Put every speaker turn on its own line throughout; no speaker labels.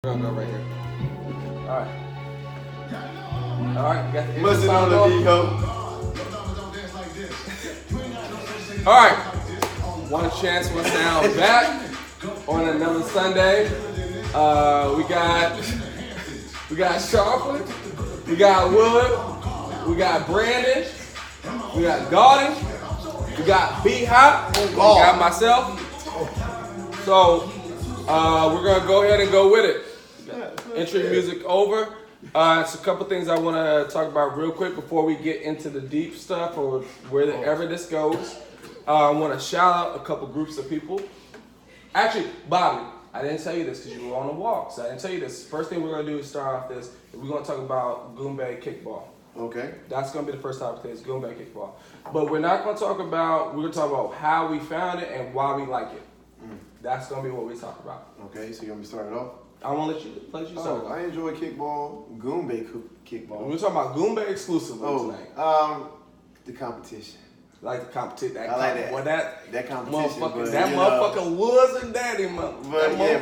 We're gonna go right here. Alright. Alright, you got the
Must it on the beat, ho.
Alright. One chance, one sound back on another Sunday. We got Sharpland, we got Wood, we got Brandon, we got Garden, we got B-Hop, we got myself. So we're gonna go ahead and go with it. Entry music over. It's a couple things I want to talk about real quick before we get into the deep stuff or wherever this goes. I want to shout out a couple groups of people. Actually, Bobby, I didn't tell you this because you were on the walk, so I didn't tell you this. First thing we're going to do is start off this. We're going to talk about Goombay kickball.
Okay.
That's going to be the first topic today is Goombay kickball. But we're not going to talk about, we're going to talk about how we found it and why we like it. That's going to be what we talk about.
Okay, so you want me to start it off?
I want to let you start.
I enjoy kickball, Goombay kickball.
We're talking about Goombay exclusively tonight.
The competition.
Like the competition.
I like that.
Well,
that competition.
Motherfucker was and daddy,
but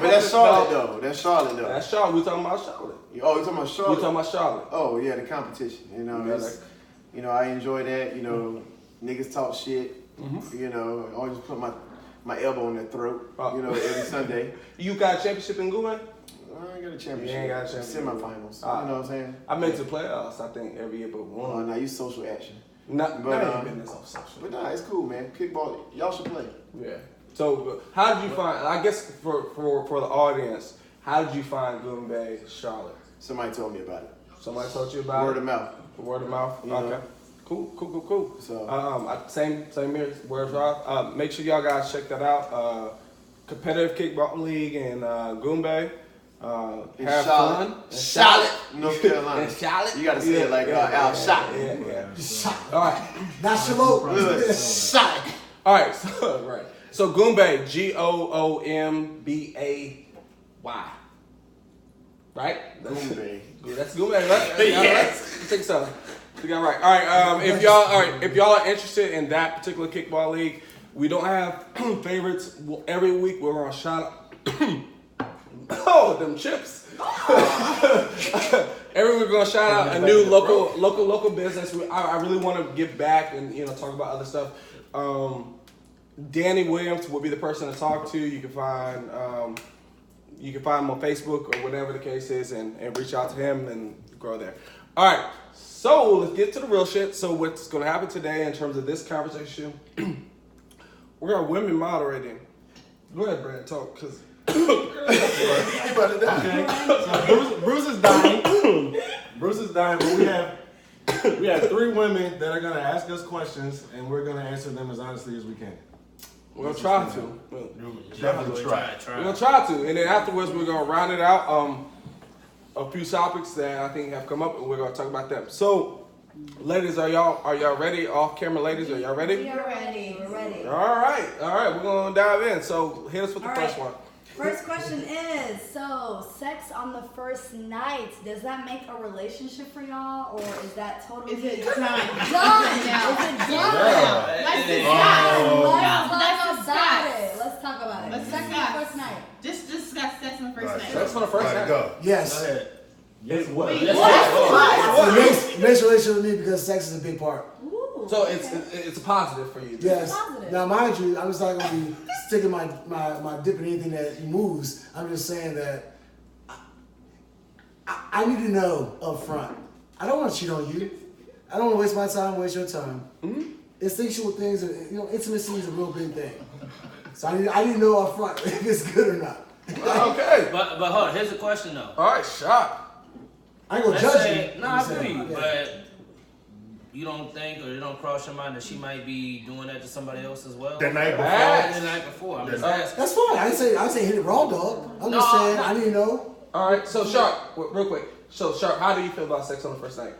that's Charlotte though. That's Charlotte.
That's Charlotte. We talking about Charlotte.
Oh, you talking about Charlotte?
We talking about Charlotte.
Oh yeah, the competition. I enjoy that. Niggas talk shit. I always put my elbow in their throat. Every Sunday.
You got a championship in Goombay?
I ain't got a championship.
You ain't got a championship.
Semifinals. You know what I'm saying?
I made it to playoffs, I think, every year but one.
Oh, now you social action.
Not business on social.
But nah, it's cool, man. Kickball, y'all should play.
Yeah. So, how did you find? I guess for the audience, how did you find Goombay Charlotte?
Somebody told me about it.
Somebody told you about
Word
it.
of mouth.
Word of mouth. Okay. Cool.
So
same here. Word of mouth. Make sure y'all guys check that out. Competitive kickball league in Goombay. Have fun.
Charlotte, North Carolina.
In Charlotte.
You gotta say it like Al Shot.
Yeah. All right.
Not Charlotte.
Shot.
All right. So Goombay, Goombay. Right?
Goombay.
That's Goombay, right? Yes. I think so. You got it right. All right. If y'all are interested in that particular kickball league, we don't have favorites. Every week we're gonna shout out. Oh, them chips. Every week we're gonna shout out a new local business. I really want to give back and talk about other stuff. Danny Williams will be the person to talk to. You can find him on Facebook or whatever the case is, and reach out to him and grow there. All right. So let's get to the real shit. So what's gonna happen today in terms of this conversation? We're gonna women moderating. Go ahead, Brad. Talk, cause.
Okay. So Bruce is dying. But we have three women that are gonna ask us questions, and we're gonna answer them as honestly as we can.
We're gonna try to.
Definitely try.
We're gonna try to, and then afterwards we're gonna round it out. A few topics that I think have come up, and we're gonna talk about them. So, ladies, are y'all ready? Off camera, ladies, are y'all ready?
We are ready. We're ready.
All right. We're gonna dive in. So, hit us with the first one.
First question is, so sex on the first night, does that make a relationship for y'all, or is that totally
Is it
done?
done?
Is it done?
Let's
Let's talk about it. Sex on the first night.
Just discuss sex on the first night.
Sex on the first night.
Go
Yes.
ahead. Yes. What?
It makes relationship with me because sex is a big part.
Ooh,
So
okay.
it's a positive for you.
Yes.
Positive.
Now, mind you, I'm just not going to be sticking my dip in anything that moves. I'm just saying that I need to know up front. I don't want to cheat on you. I don't want to waste my time, waste your time. Instinctual things, intimacy is a real big thing. So I need to know up front if it's good or not.
Okay.
But hold on, here's a question though.
All right, shot.
I ain't going to
Let's
judge
say,
you.
no, I feel you, but you don't think or it don't cross your mind that she might be doing that to somebody else as well?
The night before.
The night before. I'm just asking.
That's fine. I ain't say hit it raw, dog. I'm just saying I need to know.
All right. So, Sharp, real quick. So, Sharp, how do you feel about sex on the first night?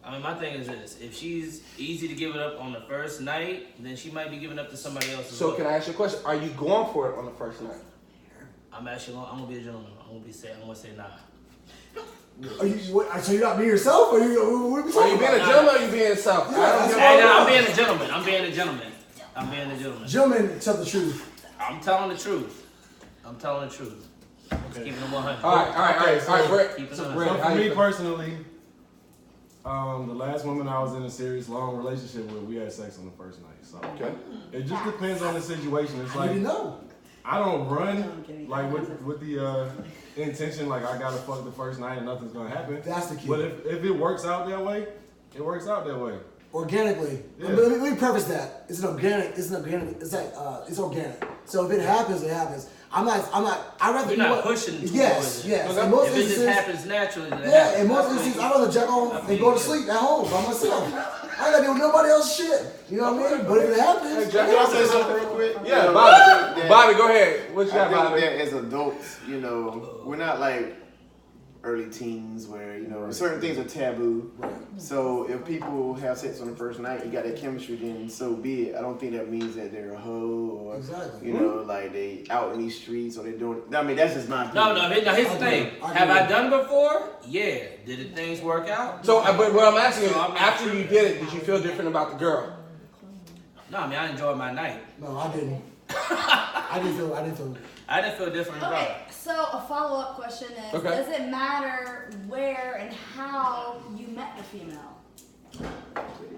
I mean, my thing is this: if she's easy to give it up on the first night, then she might be giving up to somebody else as well.
So, can I ask you a question? Are you going for it on the first night?
I'm gonna be a gentleman. I'm gonna say nah.
So you're not being yourself, or what are we
Are
talking
you being a
about?
gentleman or you being self?
Yeah,
I don't give a
Hey, no,
fuck.
I'm being a gentleman. I'm being a gentleman.
Gentlemen, tell the truth.
I'm telling the truth. Just keeping it 100.
All right, Brett.
Keep it
So,
on.
Brett,
So
how
for
you
me
feel?
personally, the last woman I was in a serious long relationship with, we had sex on the first night. So
Okay.
it just depends on the situation. It's
I
like
didn't know.
I don't run like with the intention like I gotta fuck the first night and nothing's gonna happen.
That's the key.
But if it works out that way, it works out that way.
Organically.
Yeah.
Let me preface that. It's organic. It's organic. So if it happens, it happens. I'd rather
You're not pushing towards
Yes,
it.
yes.
Okay.
In most
If it just
instances,
happens naturally, then it
yeah,
happens.
in most instances, I'd rather jack off and go to sleep at home by myself. I ain't gotta deal with nobody else's shit. You know what I mean? But if it happens,
Jack,
Can I say something real quick?
Yeah,
You know,
Bobby.
I think that-
Bobby, go ahead. What you got,
I think
Bobby?
that as adults, you know, we're not like early teens where, you know, certain things are taboo. So if people have sex on the first night, you got that chemistry, then so be it. I don't think that means that they're a hoe or,
Exactly.
you know, like they out in these streets or they doing. I mean, that's just my opinion.
No, here's the thing. Have I done before? Yeah. Did the things work out?
So, but what I'm asking is,
So I'm not
after
sure.
you did it, did you feel different about the girl?
No, I mean, I enjoyed my night.
no, I didn't. I didn't feel.
I didn't feel different about
Okay,
it.
so a follow-up question is,
Okay.
does it matter where and how you met the female?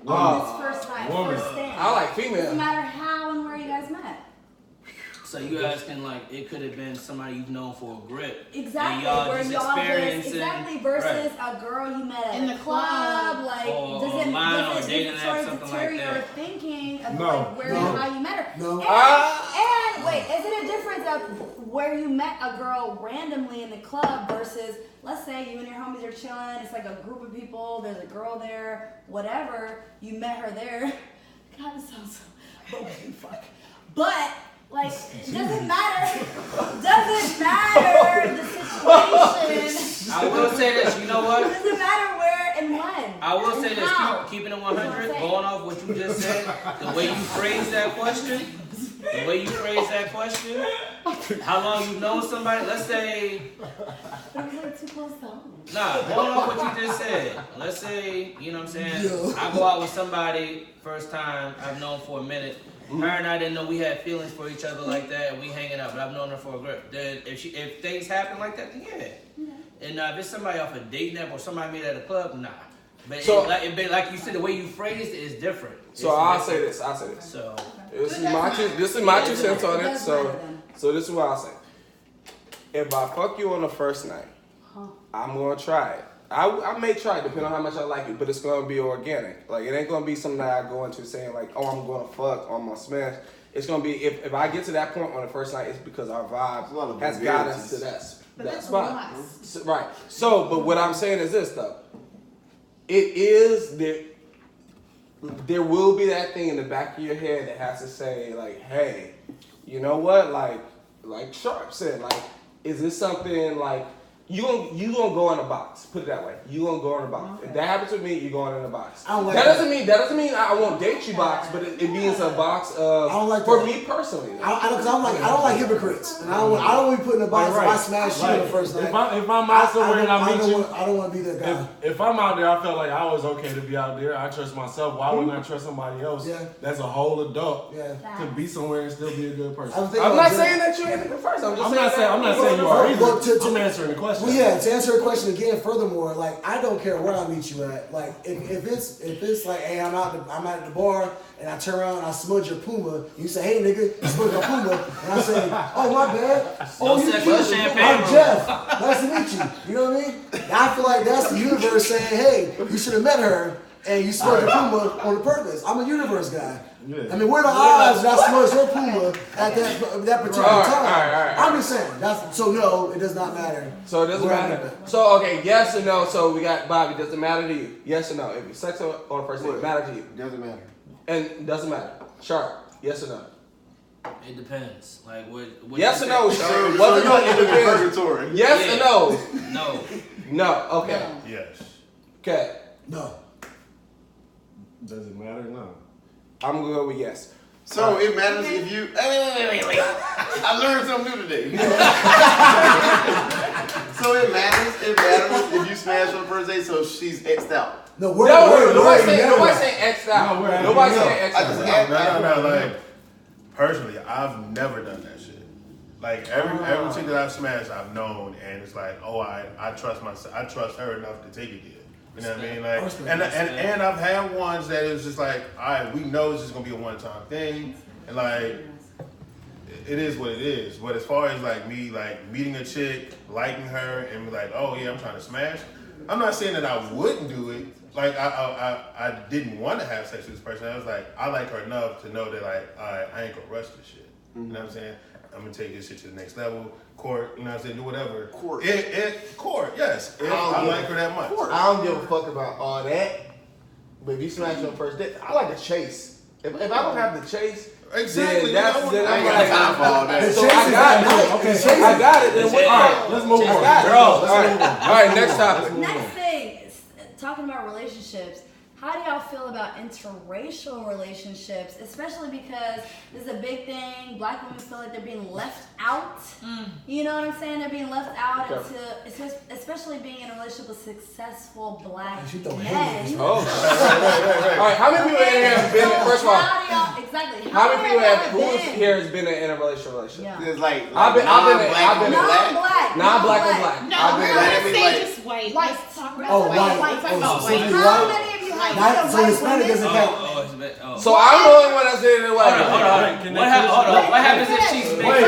On this first night,
woman.
first stand.
I like
Doesn't
female.
matter how and where you guys met.
So you guys can it could have been somebody you've known for a grip.
Exactly,
And y'all
where
just
y'all just
experiencing-
exactly versus a girl you met at
In
a
the
club.
club.
Like,
Or
does it
online or dating app,
sort of
something
deter
like
your
that?
thinking of
No.
like where
No.
and how you met her?
No.
And wait, is it a difference of where you met a girl randomly in the club versus, let's say you and your homies are chilling, it's like a group of people, there's a girl there, whatever, you met her there. God, this sounds so fuck. But like, it doesn't matter. Doesn't matter the situation.
I will say this. You know what?
Doesn't matter where and when.
I will
and
say this,
how.
keeping it 100, going off what you just said, the way you phrased that question, how long you've known somebody, let's say,
But it was like too close to home.
nah, going off what you just said, let's say, you know what I'm saying,
Yeah.
I go out with somebody, first time, I've known for a minute, her and I didn't know we had feelings for each other like that, and we hanging out, but I've known her for a grip. Then if things happen like that, then yeah. And if it's somebody off a date app or somebody made at a club, nah. But
So-
like you said, the way you phrased it is different.
So I'll say this.
So
This is my two cents on it. So this is what I'll say. If I fuck you on the first night, I'm gonna try it. I may try it depending on how much I like it, but it's gonna be organic. Like, it ain't gonna be something that I go into saying like, oh, I'm gonna fuck, or I'm gonna smash. It's gonna be if I get to that point on the first night, it's because our
There's a lot
vibe
of
has got us to
variances.
that spot. So, right. So, but what I'm saying is this though. It is there will be that thing in the back of your head that has to say like, hey, you know what? Like Sharp said, like, is this something like you gonna go in a box? Put it that way. You gonna go in a box. If that happens with me, you're going in a box.
I don't like
that
that.
doesn't mean I won't date you box, but it means a box of
I don't like
for
that.
me personally.
I don't like hypocrites. And I don't want to be put in a box if I smash you on the first night.
If I'm out somewhere and I meet you,
I don't want to be that guy.
if I'm out there, I felt like I was okay to be out there. I trust myself. Why wouldn't I trust somebody else?
Yeah.
That's a whole adult.
Yeah.
To be somewhere and still be a good person.
I'm not saying that you ain't the first. I'm not
saying you are either.
Well,
I'm answering the question.
Well, yeah. To answer your question again, furthermore, like I don't care where I meet you at. Like if it's like, hey, I'm out at the bar and I turn around and I smudge your Puma. You say, hey, nigga, you smudge your Puma, and I say, oh my bad. Oh, you
sex in the
Jeff.
champagne
I'm
room.
Jeff. Nice to meet you. You know what I mean? And I feel like that's the universe saying, hey, you should have met her. And you smudge your Puma on purpose. I'm a universe guy.
Yeah.
I mean, what are the odds that I smudge your Puma at that particular
All
time?
right.
I'm just saying. So no, it does not matter.
So it doesn't
Where I
matter.
met her.
So okay, yes or no. So we got Bobby. Does it matter to you? Yes or no? If you sex on the first date, it matter to you?
Doesn't matter.
And it doesn't matter. Sharp. Yes or no?
it depends. Like what
Yes or
you
no?
say.
Sharp.
So
Whether or not
you're
it
in
depends.
purgatory.
Yes
Yeah.
or no?
No.
No. Okay.
Yes.
Okay.
No.
Does it matter? No.
I'm gonna go with yes.
So it matters if you. Wait. I learned something new today. So it matters if you smash on the first date, so she's X'd out.
No,
Nobody saying X out.
No, we're
Nobody
not.
saying X
I just
out.
add
No, like, personally, I've never done that shit.
Like every chick that I've smashed, I've known, and it's like, oh, I trust myself. I trust her enough to take it there. You know what I mean? Like, and I've had ones that it was just like, all right, we know it's just gonna be a one-time thing, and like, it is what it is. But as far as like me, like meeting a chick, liking her, and be like, oh yeah, I'm trying to smash. I'm not saying that I wouldn't do it. Like I didn't want to have sex with this person. I was like, I like her enough to know that like, all right, I ain't gonna rush this shit. You know what I'm saying? I'm gonna take this shit to the next level. Court, you know what I'm saying? Do whatever.
Court.
Court, yes. I like her that much.
I don't give a fuck about all that. But if you smash on first date, I like to chase. If I don't have to chase,
Exactly.
then I'm like,
time for all that.
so I got it.
Okay,
I got it. Then what? All right,
Let's move on.
All right, next topic.
Next thing, talking about relationships. How do y'all feel about interracial relationships, especially because this is a big thing? Black women feel like they're being left out. You know what I'm saying? They're being left out into, especially being in a relationship with successful black men.
Oh, right. All right. How many people in here have been? First of all,
Exactly.
how many people who here has been in a relationship?
Yeah.
It's like
I've been
Non-black.
non-black and black.
No,
I've
we're
been
gonna
I mean,
say
like-
just white.
White.
Let's talk about
Oh,
white.
white.
Let's talk about
Oh,
white.
so
How many of you have
Not, so
white
Hispanic
women?
doesn't count.
So I'm the only one that's in it.
Hold on. What happens if she's
Wait,
mixed?
wait.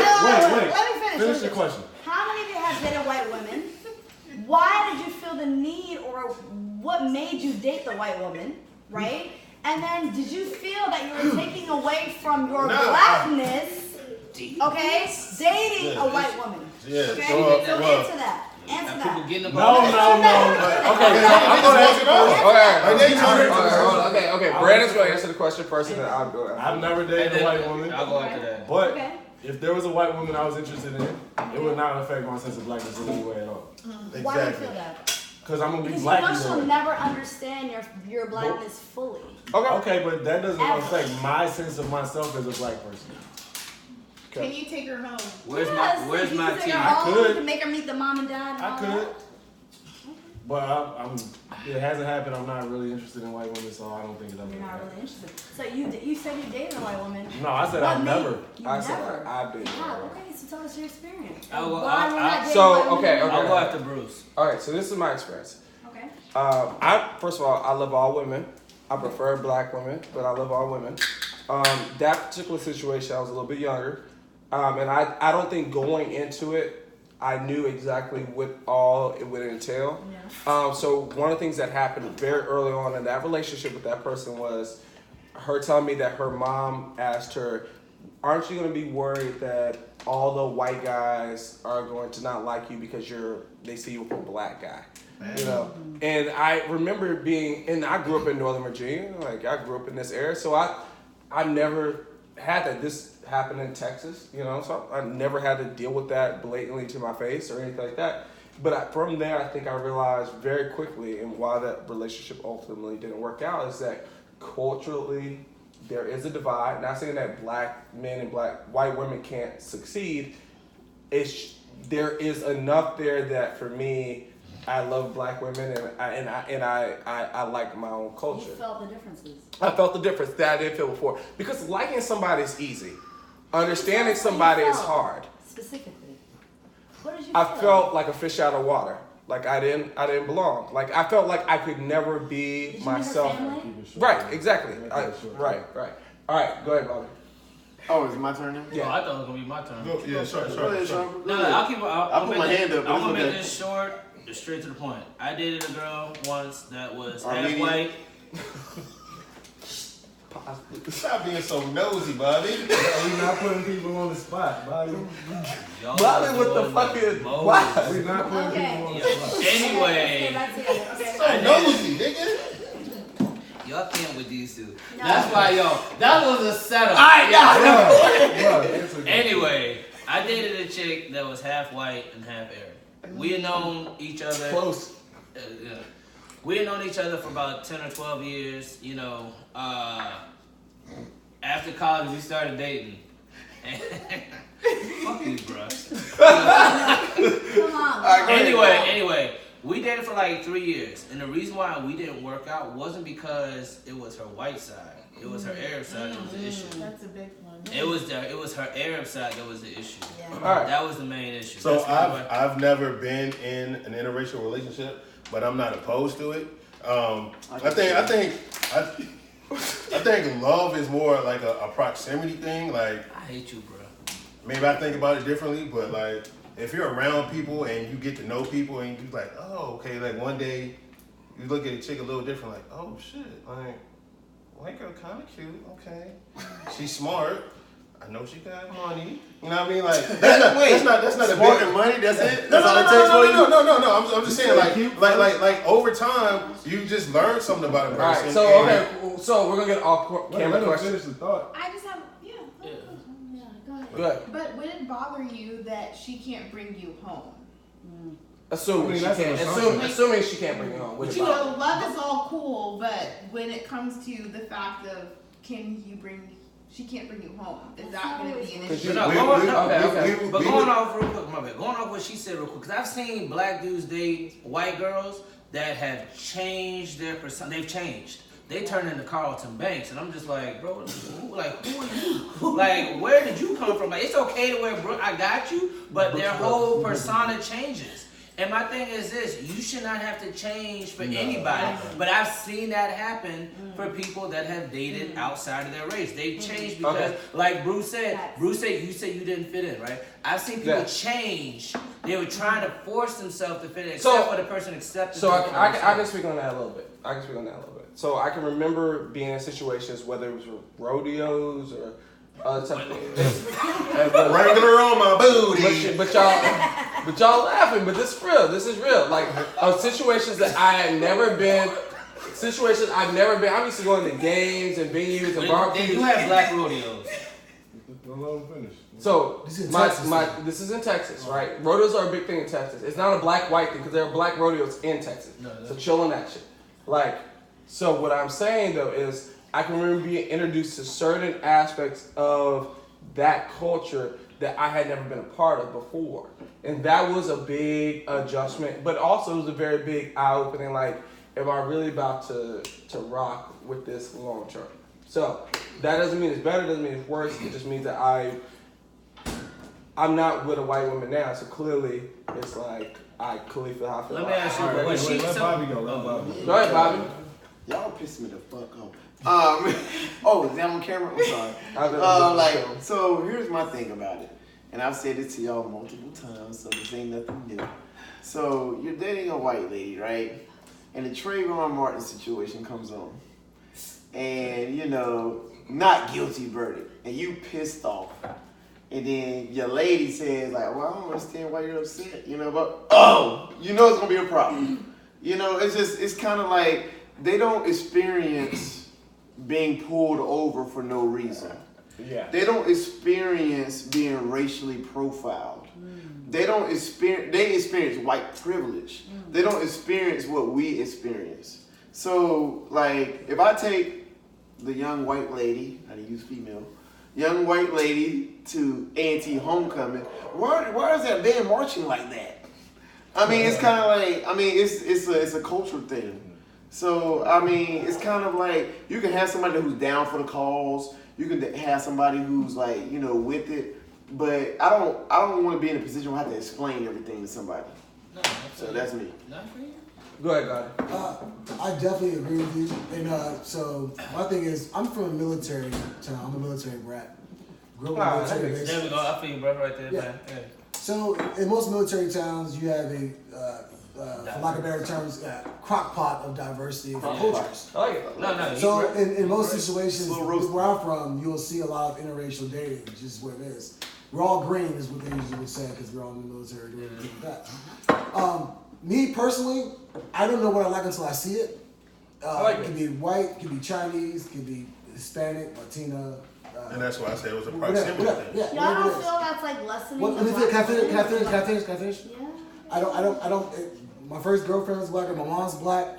Let me finish.
Finish the question.
How many of you have dated white women? Why did you feel the need, or what made you date the white woman, right? And then did you feel that you were taking away from your blackness, okay, dating a white woman?
Yeah.
Okay,
So,
so answer that. Answer
People
that.
getting
No.
Okay, I'm gonna ask you.
Okay. Brandon's gonna answer the question first, and then I'll go after.
I've never dated a white woman,
I'll go after that.
but
Okay.
if there was a white woman I was interested in, it would not affect my sense of blackness in any way at all.
Why do you feel that?
Because I'm gonna be
Because you
black
know
either
she'll
way.
never understand your blackness fully.
Okay, but that doesn't
Ever.
affect my sense of myself as a black person.
Can you take her home?
Where's
Yes,
my
you can
team?
take her home,
could.
You can make her meet the mom and dad and
I
all
could.
that.
But it hasn't happened. I'm not really interested in white women, so I don't think it's ever
You're
gonna
not
happen.
really interested. So you said you dated a white woman.
No, I said
What
I've
made-
never.
You
I said
never.
I've been.
Wow, okay, so tell us your experience.
I will-
Why we're not dating
so,
white women
okay,
anymore.
I'll go after Bruce.
All right, so this is my experience.
Okay.
First of all, I love all women. I prefer black women, but I love all women. That particular situation, I was a little bit younger, and I don't think going into it, I knew exactly what all it would entail.
Yeah.
So one of the things that happened very early on in that relationship with that person was her telling me that her mom asked her, "Aren't you going to be worried that all the white guys are going to not like you because they see you as a black guy?" You know, and I remember and I grew up in Northern Virginia, like I grew up in this area, so I never had that. This happened in Texas, you know, so I never had to deal with that blatantly to my face or anything like that. But from there, I think I realized very quickly, and why that relationship ultimately didn't work out, is that culturally there is a divide. Not saying that black men and white women can't succeed. There is enough there that for me, I love black women and I like my own culture.
You felt the differences.
I felt the difference that I didn't feel before. Because liking somebody is easy. Understanding somebody is hard.
Specifically. What did you
I
feel?
felt like a fish out of water. Like I didn't belong. Like I felt like I could never be
Did you
myself.
meet her family?
Right, exactly. Right. All right, go ahead, Bobby.
Oh, is it my turn now?
Yeah. I thought it was gonna be my turn.
Yeah, sure.
Go ahead, Sean.
No, I'll keep.
I'll put my hand up, but
I'm
it's
gonna make
okay.
this short, straight to the point. I dated a girl once that was half
Armenian?
white.
Stop being so nosy, Bobby.
We're not putting people on the spot, Bobby.
Y'all
Bobby with the
doing
fucking
most.
what?
We're not putting
Okay.
people on the spot.
Anyway,
Okay, that's it. Okay.
So nosy, nigga.
y'all can't with these two.
No.
That's why, that was a setup. Anyway, I dated a chick that was half white and half Arab. We had known each other.
Close.
Yeah. We had known each other for about 10 or 12 years, you know. After college, we started dating. Fuck you, bro.
Come on.
Anyway, We dated for like 3 years, and the reason why we didn't work out wasn't because it was her white side. It was her Arab side that was the issue.
That's a big one.
It was her Arab side that was the issue.
Yeah.
All right.
That was the main issue.
So
That's
I've never been in an interracial relationship, but I'm not opposed to it. I think love is more like a proximity thing. Like,
I hate you, bro.
maybe I think about it differently, but like if you're around people and you get to know people and you like, oh, okay, like one day you look at a chick a little different, like, oh shit, like white girl kind of cute, okay, she's smart. I know she got money. You know what I mean? Like that's not a
Smart
big
and money. That's it.
No,
That's all it takes for you.
no. I'm just saying, like over time, you just learn something about a
All
person.
right, so okay, so we're gonna get all camera questions.
Finish the thought.
I just have, yeah.
Yeah.
Go ahead.
Go ahead.
But would it bother you that she can't bring you home?
Assuming
I mean,
she
that's
can't.
an assumption.
Assuming she can't bring you home. Which
So love is all cool, but when it comes to the fact of she can't bring you home, is that going to be an issue?
But
We
going off real quick, my bad. Going off what she said real quick, because I've seen black dudes date white girls that have changed their persona. They've changed. They turn into Carlton Banks, and I'm just like, bro, who are you? Like, where did you come from? Like, it's okay to wear I got you, but their whole persona changes. And my thing is this, you should not have to change for anybody. But I've seen that happen for people that have dated outside of their race. They changed because, like Bruce said, you said you didn't fit in, right? I've seen people change. They were trying to force themselves to fit in, except for the person accepted.
So I can speak on that a little bit. So I can remember being in situations, whether it was rodeos or other type of
regular on my booty.
But y'all laughing, but this is real. This is real. Like situations that I had never been. Situations I've never been. I'm used to going to games and venues and barbecues.
They do have black rodeos.
So
This is in
this is in Texas, right? Rodeos are a big thing in Texas. It's not a black-white thing because there are black rodeos in Texas. So chill on that shit. Like, so what I'm saying though is I can remember being introduced to certain aspects of that culture that I had never been a part of before. And that was a big adjustment, but also it was a very big eye-opening, like, am I really about to rock with this long term? So that doesn't mean it's better, doesn't mean it's worse, it just means that I'm not with a white woman now, so clearly it's like I clearly feel how I feel.
Let me ask you,
Let Bobby go.
Go ahead, Bobby.
Y'all pissed me the fuck off. Oh, is that on camera? I'm sorry. So here's my thing about it, and I've said it to y'all multiple times, so this ain't nothing new. So you're dating a white lady, right? And the Trayvon Martin situation comes on, and not guilty verdict, and you pissed off, and then your lady says like, well, I don't understand why you're upset, but it's gonna be a problem. It's kind of like they don't experience being pulled over for no reason.
Yeah.
They don't experience being racially profiled. They experience white privilege. They don't experience what we experience. So, like, if I take the young white lady, I didn't use female, young white lady to A&T homecoming, why is that band marching like that? I mean, it's kind of like, it's a cultural thing. So, it's kind of like, you can have somebody who's down for the cause, you can have somebody who's like, with it, but I don't want to be in a position where I have to explain everything to somebody.
No,
so that's me.
Not for you.
Go ahead, God.
I definitely agree with you. And so my thing is, I'm from a military town. I'm a military brat. Grew up in a military base.
There we go. I feel you, bro, right there, man. Yeah.
So in most military towns, you have a, for lack of better terms, crock pot of diversity of cultures.
I like it.
No.
So in most situations where I'm from, you'll see a lot of interracial dating, which is what it is. We're all green is what they usually would say because we're all in the military doing that. Me personally, I don't know what I like until I see it. It could be white, it could be Chinese, it could be Hispanic, Latina.
And that's why I said it was a proximity thing.
Yeah,
Y'all don't feel that's like lessening
Can I finish?
Yeah.
I don't. My first girlfriend was black, and my mom's black.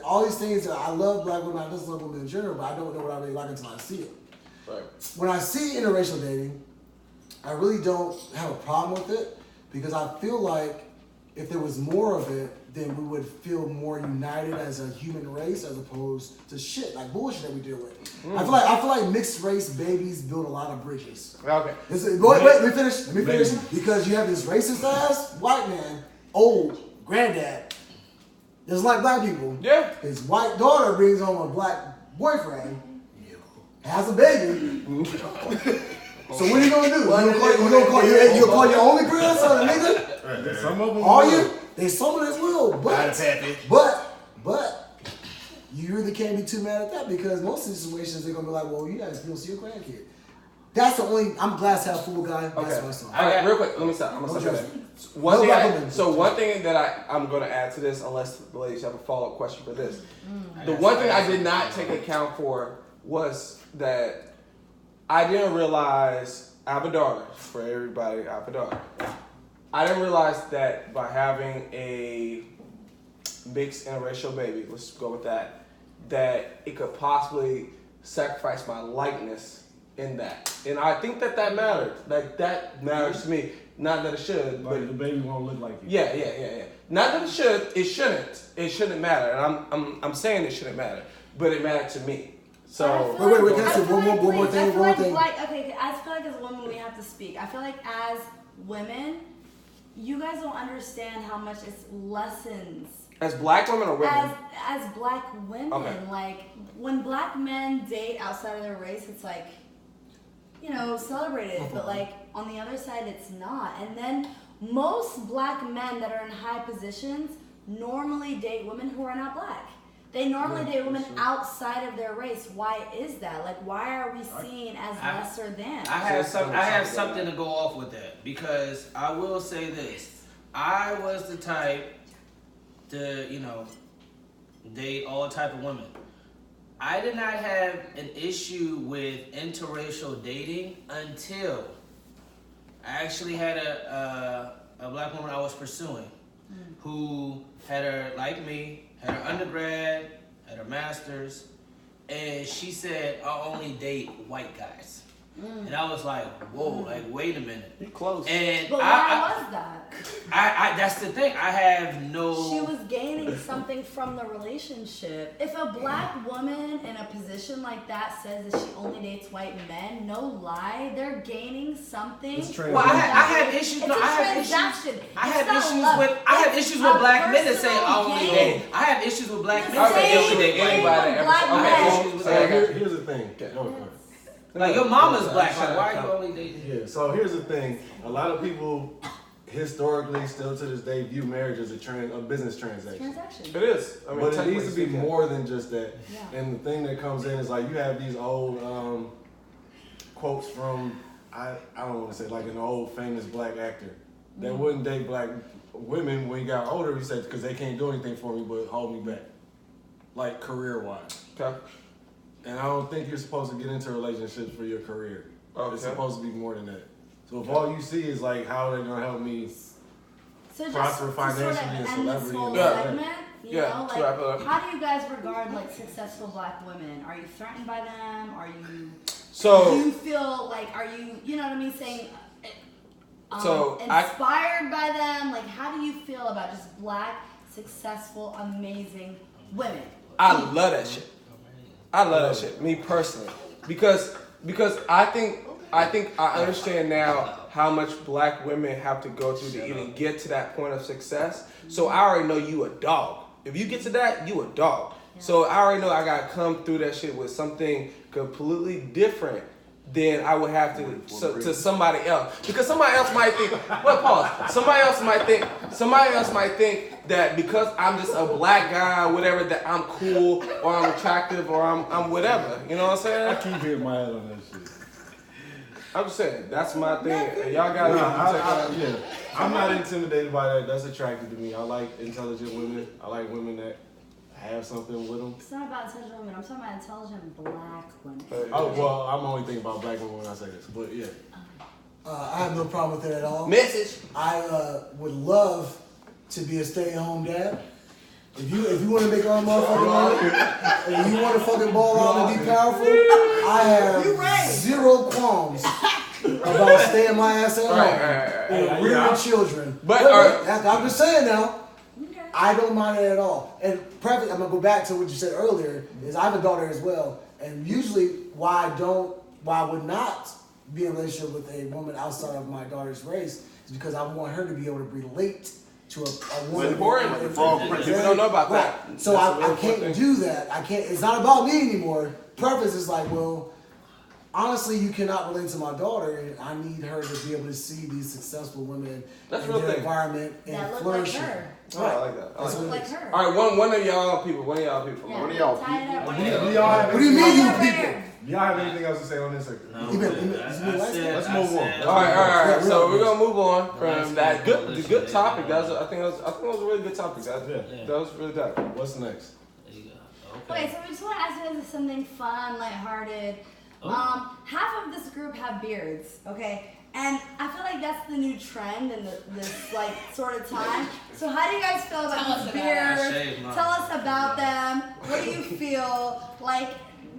All these things, I love black women. I just love women in general, but I don't know what I really like until I see it.
Right.
When I see interracial dating, I really don't have a problem with it because I feel like if there was more of it, then we would feel more united as a human race as opposed to shit like bullshit that we deal with. I feel like mixed race babies build a lot of bridges.
Okay.
Wait, let me finish. Because you have this racist ass white man, old granddad, just like black people.
Yeah.
His white daughter brings home a black boyfriend, has a baby. So what are you gonna do? You call your only grandson a nigga?
Some of them
Are you? They some of this will, but you really can't be too mad at that because most situations they're gonna be like, well, you guys don't see your grandkid. That's the only. I'm glass half full guy. That's
Okay.
what I saw.
All right, real quick. Let me stop. I'm gonna stop that. One thing that I'm gonna add to this, unless the ladies have a follow up question for this. The one thing I did not take account for was that I didn't realize I have a daughter. For everybody, I have a daughter. I didn't realize that by having a mixed interracial baby, let's go with that it could possibly sacrifice my likeness in that. And I think that mattered. Like, that matters to me. Not that it should,
Like
but
the baby won't look like you.
yeah. Not that it should. It shouldn't. It shouldn't matter. And I'm saying it shouldn't matter, but it mattered to me. So
Wait, can I say one more thing?
Okay, I feel like as women we have to speak. I feel like as women, you guys don't understand how much it lessens.
As black women or women?
As black women,
Okay.
like when black men date outside of their race, it's like, celebrated. But like on the other side, it's not. And then most black men that are in high positions normally date women who are not black. They normally date women outside of their race. Why is that? Like, why are we seen as lesser than?
I have something to go off with that because I will say this: I was the type to date all type of women. I did not have an issue with interracial dating until I actually had a black woman I was pursuing who had her, like me, had her undergrad, had her master's, and she said, I only date white guys. And I was like, whoa, like, wait a minute.
You close.
And
But why was that?
I that's the thing. I have no...
She was gaining something from the relationship. If a black woman in a position like that says that she only dates white men, no lie, they're gaining something.
Well, I have issues.
It's
No,
a
I have
transaction.
issues. I have issues with black men that say I only date. I have issues with black men that say only date white men. I have issues with that.
Here's the thing.
Like, your mama's black. Like, why are you only dating?
Yeah, so here's the thing. A lot of people historically still to this day view marriage as a business transaction.
It is. I mean,
But it needs to be
technically
more than just that.
Yeah.
And the thing that comes in is like you have these old quotes from I don't want to say like an old famous black actor that wouldn't date black women when he got older. He said because they can't do anything for me but hold me back, like career wise.
Okay.
And I don't think you're supposed to get into relationships for your career.
Okay.
It's supposed to be more than that. So if all you see is like how they're gonna help me prosper financially and celebrity and
segment, you
Yeah,
know,
to wrap it up.
how do you guys regard like successful black women? Are you threatened by them? Are you?
So
do you feel like? Are you know what I mean? Saying.
So
inspired by them, like how do you feel about just black, successful, amazing women?
I love that shit. I love that shit. Me personally, because I think I understand now how much black women have to go through to even get to that point of success. So I already know you a dog. If you get to that, you a dog. Yeah. So I already know I gotta come through that shit with something completely different than I would have to somebody else. Because somebody else might think, well, pause. Somebody else might think that because I'm just a black guy or whatever, that I'm cool or I'm attractive or I'm whatever. You know what I'm saying?
I keep hitting my head on that shit.
I'm just saying, that's my thing. And y'all gotta
yeah. I'm not intimidated by that. That's attractive to me. I like intelligent women. I like women that have something with them.
It's not about intelligent women. I'm talking about intelligent black women.
Oh, well, I'm only thinking about black women when I say this. But yeah.
I have no problem with it at all.
Message.
I would love to be a stay-at-home dad. If you want to make all motherfucking money and you want to fucking ball out and be powerful, I have zero qualms about staying my ass at home
Right.
and rearing children.
But,
I'm just saying now.
Okay.
I don't mind it at all. And I'm gonna go back to what you said earlier. Is I have a daughter as well, and usually why I would not be in a relationship with a woman outside of my daughter's race is because I want her to be able to relate to a woman.
Important. People don't know about that.
Right. So I can't do that. I can't. It's not about me anymore. Preference is like, well, honestly, you cannot relate to my daughter, and I need her to be able to see these successful women
That's
in
real
their
thing.
environment and
That look like
flourishing.
her.
Oh, I like that.
That's
Look
what it
like
is.
her.
All right, one of y'all people.
One of y'all
Tie it
people.
up.
Do y'all have
What do you mean, you
Over
people?
here.
Do y'all have anything else to say on this?
No,
You been-
I
let's
said-
move on.
I said-
All right.
Yeah,
So
real
we're gonna move on
Nice
from that good, the
coalition,
good
yeah.
topic. I think it was a really good topic. That
Yeah.
was really dope.
What's next?
There you go. Okay.
Okay, so we just want to ask you guys something fun, lighthearted.
Oh.
Half of this group have beards, okay? And I feel like that's the new trend in this like sort of time. So how do you guys feel
Tell
about
us
these
about it.
I
beards?
shaved mine.
Tell us about them. What do you feel? Like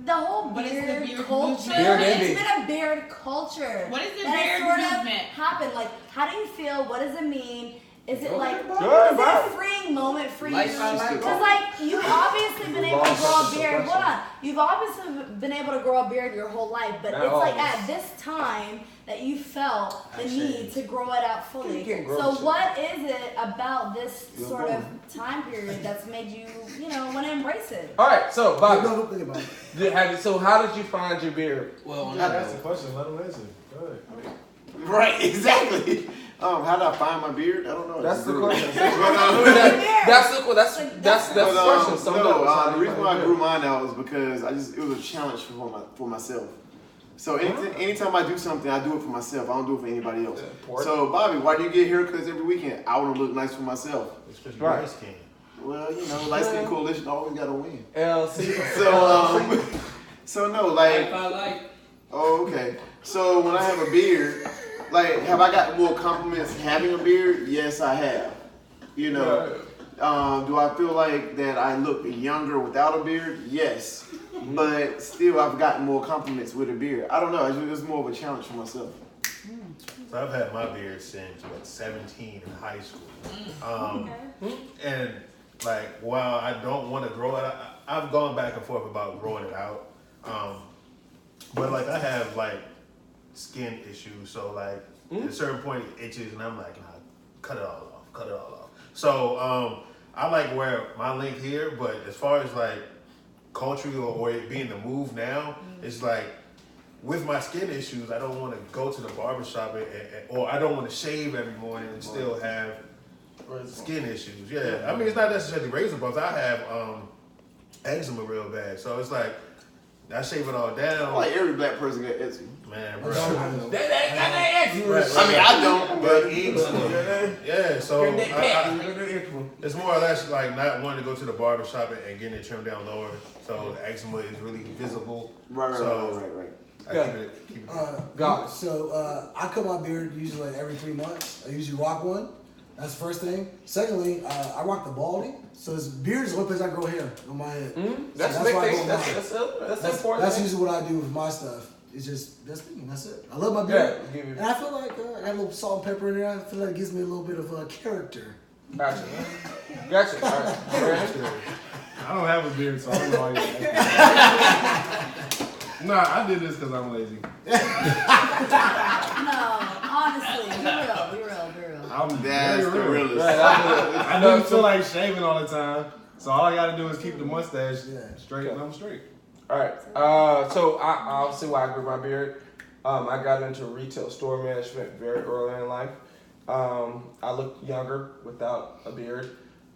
the whole
What is the
beard
beard
culture.
movement?
Beard
It's
envy.
been a beard culture.
What is the
that has
beard
sort of
movement?
happened? Like, how do you feel? What does it mean? Is it like
Good,
is it
bro.
a freeing moment for you?
Lifestyle,
Because like you've obviously been able to
Lost
grow a
us the
beard.
question.
Hold on, you've obviously been able to grow a beard your whole life, but
Not
it's like
always.
at this time that you felt the
I
need
shaved.
to grow it out fully.
You can't grow
So
shit.
what is it about this
You're
sort of
born.
time period that's made you, want to embrace it?
All right. So Bobby,
No, think about it.
so how did you find your beard?
Well, on
Yeah,
that
that's the question. Let him answer. Go ahead.
Right, exactly. How did I find my beard? I don't know.
That's the
Grew.
question.
But,
That's the question. Some
no,
of
the reason why I grew mine out was because it was a challenge for myself. So anytime I do something, I do it for myself. I don't do it for anybody else.
Important.
So Bobby, why do you get haircuts every weekend? I want to look nice for myself.
It's because
Right.
you're light skinned.
Well, light skin coalition always got to win.
LC.
So no, like.
If I like.
Oh, okay. So when I have a beard, like, have I got more compliments having a beard? Yes, I have. Do I feel like that I look younger without a beard? Yes. But still, I've gotten more compliments with a beard. I don't know. It's more of a challenge for myself.
So I've had my beard since 17 in high school. And like, while I don't want to grow it, I've gone back and forth about growing it out. But like, I have like skin issues, so like at a certain point it itches, and I'm like, nah, cut it all off. So I like wear my length here, but as far as like culturally or it being the move now, it's like with my skin issues, I don't want to go to the barbershop or I don't want to shave every morning and still have skin issues. Yeah, I mean it's not necessarily razor bumps. I have eczema real bad, so it's like I shave it all down.
Like every black person got eczema.
Man, bro.
I mean, I don't, but
Yeah, so it's more or less like not wanting to go to the barbershop and getting it trimmed down lower, so the eczema is really visible.
Right.
I keep it.
Got it.
So I cut my beard usually like every 3 months. I usually rock one. That's the first thing. Secondly, I rock the balding. So beard is the only place I grow hair on my head.
That's
So
a big
why I
thing.
go
That's
That's
important.
That's
thing.
usually what I do with my stuff. It's just that's it. I love my beard,
Yeah, give
and I feel like I got a little salt and pepper in there. I feel like it gives me a little bit of character.
Gotcha. All right. Brandon?
I don't have a beard, so I don't know why you're asking. Nah, I did this because I'm lazy.
No, honestly, be real.
I'm
That's
very
the
real.
realest.
I don't feel like shaving all the time, so all I gotta do is keep the mustache
Yeah.
straight, and I'm straight.
All right. So I'll see why I grew my beard. I got into retail store management very early in life. I looked younger without a beard,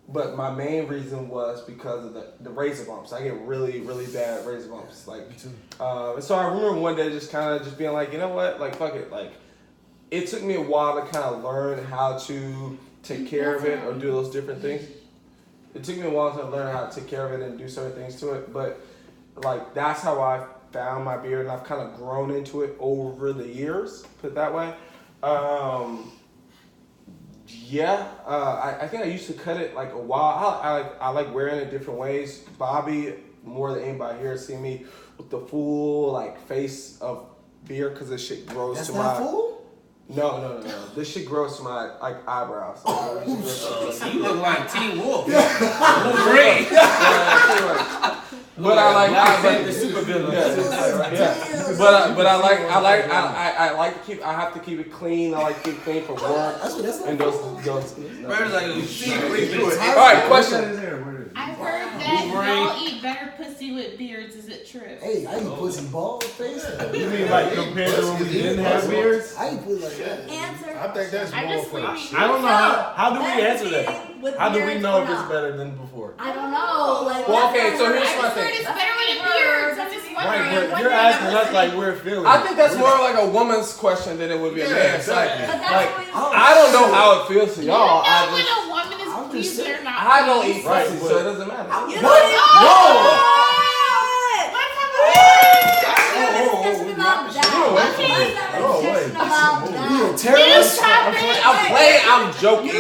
but my main reason was because of the razor bumps. I get really, really bad razor bumps. Like, so I remember one day just kind of just being like, you know what? Like, fuck it. Like, it took me a while to kind of learn how to take care of it or do those different things. It took me a while to learn how to take care of it and do certain things to it, but like that's how I found my beard, and I've kind of grown into it over the years. Put it that way. I think I used to cut it like a while. I like wearing it different ways. Bobby, more than anybody here, has seen me with the full like face of beard because this shit grows
That's
to
not
my.
food?
No. This shit grows to my like eyebrows.
You look like Teen Wolf.
Great. But I like
the super villain.
Yeah. But I like to keep. I have to keep it clean. I like to keep it clean for work. And those.
Bird's like a secret.
All right, question.
I've heard that y'all eat better pussy with beards. Is it true?
Hey, I eat pussy bald face.
You mean like compared to when we didn't have beards?
I eat pussy like that.
Answer.
I think that's
I'm
more
just
for
leaving.
I don't know how do we
Better
answer that?
eating with
How do we
beards
know
or
if it's
not?
better than before?
I don't know. Like,
Well, okay,
that's
so
what I
here's
heard.
my
I've heard
thing.
it's better with beards. I'm just
Right,
wondering.
but you're asking us like we're feeling.
I think that's more like a woman's question than it would be a man's. Like,
But that's
like
what we
I don't know how it feels to
You
y'all.
don't know
I
when
just,
a woman is
I'm just
pleased
saying.
or not.
I don't eat
Right,
pussy,
but-
so it doesn't matter.
You don't even
You a terrorist?
I'm joking.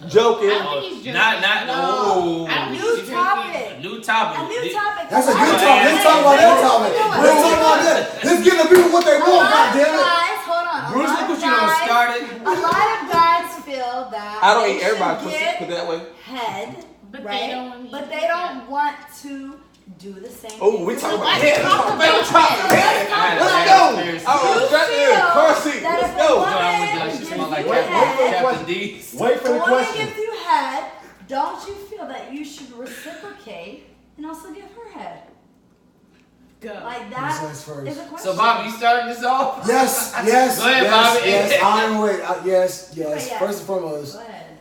Joking.
I think he's joking.
Not. Oh.
I don't think
New
he's
topic.
A new topic.
A new topic.
That's a good topic. Let's talk about that topic. Let's talk about that. Let's give the people what they want, goddammit.
Guys, hold on.
Bruce, look what you done started.
A lot of guys feel that
I don't
they
eat everybody's
should
pussy.
get
Put it that way.
head,
But
right?
they don't
But they don't want to do the same.
Oh,
thing.
we talking about
Let's
head.
talk about
Let's talk head. Let's go. I was right there. Car seat.
That
Let's
if a
go.
woman gives you
Like
head,
Captain D.
Wait for the
a woman
question.
gives you head, don't you feel that you should reciprocate and also give her head?
Go.
Like
Who
that
says first?
is a question.
So, Bobby, you starting this off?
Yes.
Go ahead, Bobby.
Yes. I'm wait. Yes.
Yeah.
First and foremost,
Go ahead.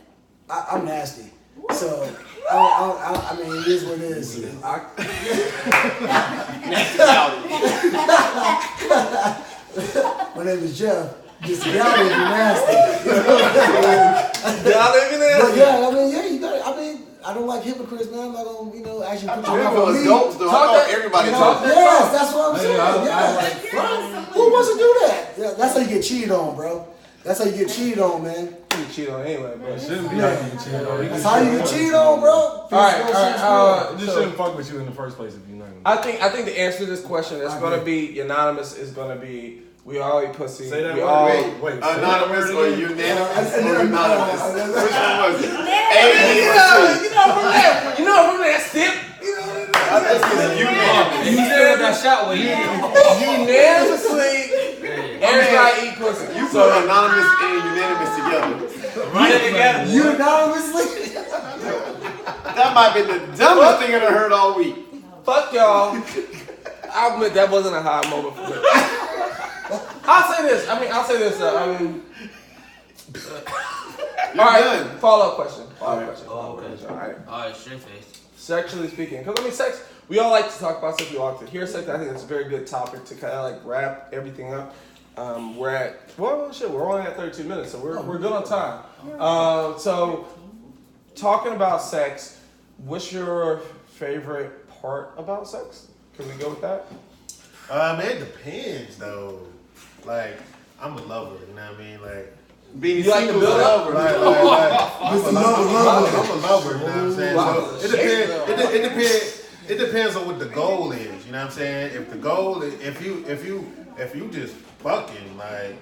I'm nasty. So I mean, it is what it is. My name is Jeff. Just y'all is nasty.
Y'all live in there?
But yeah, I mean, yeah, you got it. I mean, I don't like hypocrites, man. I'm not gonna, actually put your mouth on me.
Adults, though. I thought everybody talked.
Yes, that's what I'm saying.
I
Yeah. Who wants to do that? Yeah, that's how you get cheated on, bro. That's how you get cheated on, man.
You cheat on anyway, bro.
It shouldn't be how you get cheated on.
That's how you get cheated on, bro.
All right.
It just shouldn't fuck with you in the first place if you know.
I think the answer to this question is going to be unanimous. Is going to be we all eat pussy.
Say that
we
word.
all
Wait.
Anonymous or unanimous or anonymous? Which one was it?
You know from that sip.
You said that shot with you.
Unanimously, everybody eat pussy.
You put anonymous and unanimous together.
Run it together.
Unanimously?
That might be the dumbest thing I've heard all week.
Fuck y'all. I'll admit that wasn't a high moment for me. I'll say this.
You're
all right.
done.
Follow-up question.
Oh,
Okay. All right.
All right, straight face.
Sexually speaking, because sex. We all like to talk about sex. We all like to hear sex. I think it's a very good topic to kind of like wrap everything up. We're only at 32 minutes, so we're good on time. So talking about sex, what's your favorite part about sex? Can we go with that?
It depends though. Like, I'm a lover, you know what I mean? Like,
Being
You like to build up?
I'm a lover, you know what I'm saying?
Wow.
So it depends on what the goal is, you know what I'm saying? If the goal is if you just fucking like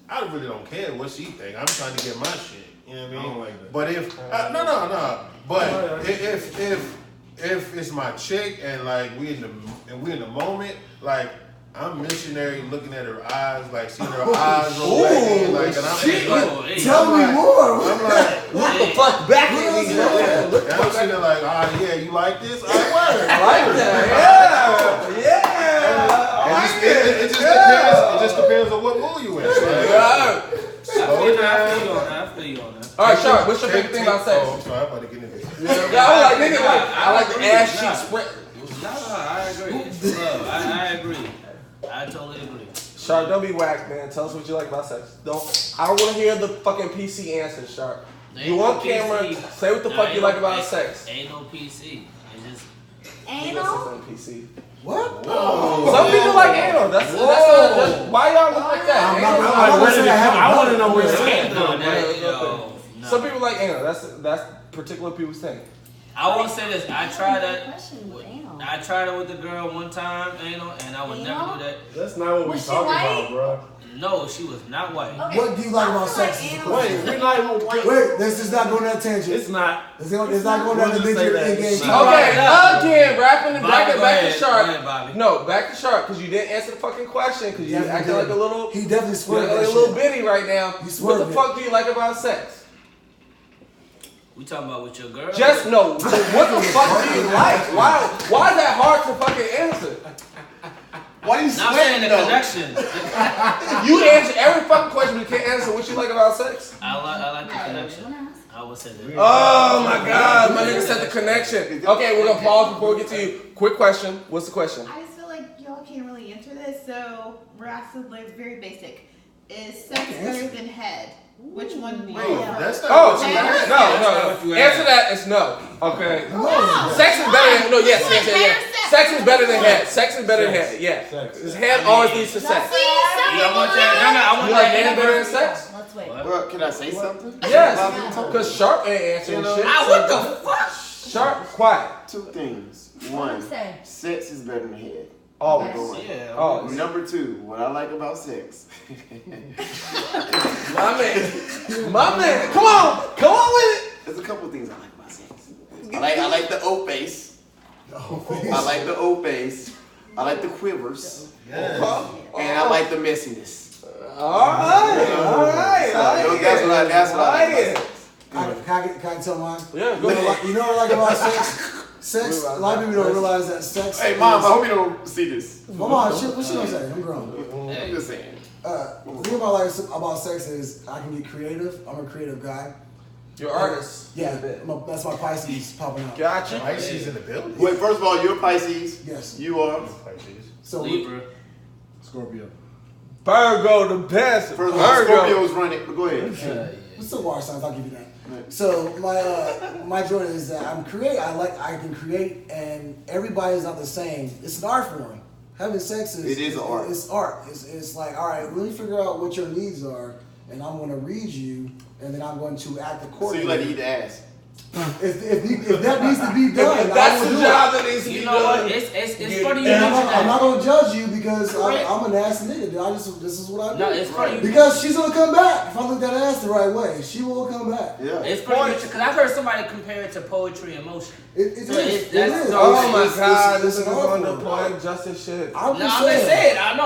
I really don't care what she think. I'm trying to get my shit. You know what I mean?
I don't like that.
But if no. But if it's my chick and like we in the moment, like I'm missionary looking at her eyes, like seeing her eyes roll back in, like, and I'm just like,
Tell me more.
I'm like,
What the fuck back in these
and I'm sitting there like, yeah, you like this? I word.
I like that. Yeah.
It just depends on what mood you in. Like,
I feel you on that.
All right, Sharp, what's your favorite thing about sex?
Oh, I'm sorry, I'm about to get into this.
Yeah, I like the ass cheek spread.
No, I agree. It's love. I agree. I totally agree.
Sharp, don't be whack, man. Tell us what you like about sex. I don't want to hear the fucking PC answer, Sharp. You on camera, say what the fuck you like about sex.
Ain't no PC. It's just
Anal?
on PC.
What?
Some people like anal. That's why y'all look like that.
I want to know where it's
ain't
at.
no that.
Some people like anal. That's particular people's thing.
I will say this. I tried it.
Question, anal.
I tried it with the girl one time, anal, and I would never do that.
That's not what we
Was she
talking
white?
about, bro.
No, she was not white.
Okay.
What do you like about
I feel
sex?
like
is the
anal-
question.
Wait, we like.
Wait, let's just not go on that tangent.
It's not.
It's not going down the
We'll just say
midget
that.
in-game
It's
talk.
not.
Okay, again, rapping
Bobby,
back
go
to
ahead.
Sharp.
Go ahead, Bobby.
No, back to Sharp, because you didn't answer the fucking question, because you
Definitely
acting
did.
like a little.
He definitely
You're
swerved
like
that
a little
shit.
bitty right now.
You
What
swerved
the
it.
fuck do you like about sex?
We talking about with your girl?
Just no. What the fuck do you like? Why is that hard to fucking answer?
Why you
Now I'm saying
sweating
the
though?
connection.
You answer every fucking question, but you can't answer what you like about sex.
I like the connection. I would say that.
Oh my god, my nigga said the connection. Okay, we're gonna pause before we get to you. Quick question. What's the question?
I just feel like y'all can't really answer this, so we're asking like very basic. Is sex better than head? Which one do you
Wait,
prefer?
that's not
Oh,
what you
Better
asked.
than
no. Answer that is no. Okay. Sex is better than yes. Sex is better than head. Sex is better than head. Yeah.
Sex.
His head always leads to sex.
I want that. I
You
want
like
that.
head better than sex?
Let's wait.
Well, can I say something?
Yes. Because Sharp ain't answering shit.
What the fuck?
Sharp, quiet.
Two things.
What do
One,
you say?
sex is better than head.
Always.
Yeah.
Oh,
Number two, what I like about sex.
my man. Come on with it.
There's a couple things I like about sex. I like the O face. I like the O face. I like the quivers. And I like the messiness.
All right.
So, that's what I like about sex.
Can I tell mine?
Yeah,
You
go
know,
ahead.
you know what I like about sex? Sex, a lot of people don't realize that sex.
Hey, Mom, I hope you don't see this.
Mama, what she gonna say? I'm grown.
I'm just saying.
The thing about sex is I can get creative. I'm a creative guy.
You're an artist.
Yeah, that's my Pisces popping out.
Gotcha.
Pisces in the building.
Wait, first of all, you're Pisces.
Yes.
You are.
Pisces.
So
Libra.
Scorpio.
Virgo, the best.
First of all,
Virgo.
Scorpio's running. But go ahead.
what's the water signs? I'll give you that. So my joy is that I can create, and everybody's not the same. It's an art form. Having sex is
It is an art.
It's art. It's like, all right, really figure out what your needs are, and I'm going to read you, and then I'm going to act
So
accordingly.
you like to eat the ass.
If that needs to be done,
That's
I will
the
do
job
it.
that needs to be
You know what?
done.
It's funny you
And
mention
I'm not
that.
gonna judge you because I'm a nasty nigga. Dude. This is what I do.
No, it's funny.
Because she's gonna come back if I look that ass the right way. She will come back.
Yeah.
It's funny because I've heard somebody compare it to poetry in motion.
It
So
is.
that's
It is.
so-
Oh my God,
It's
this is
an art
on the
form.
point justice shit.
I'm
No,
just
I'm just
saying.
saying. I've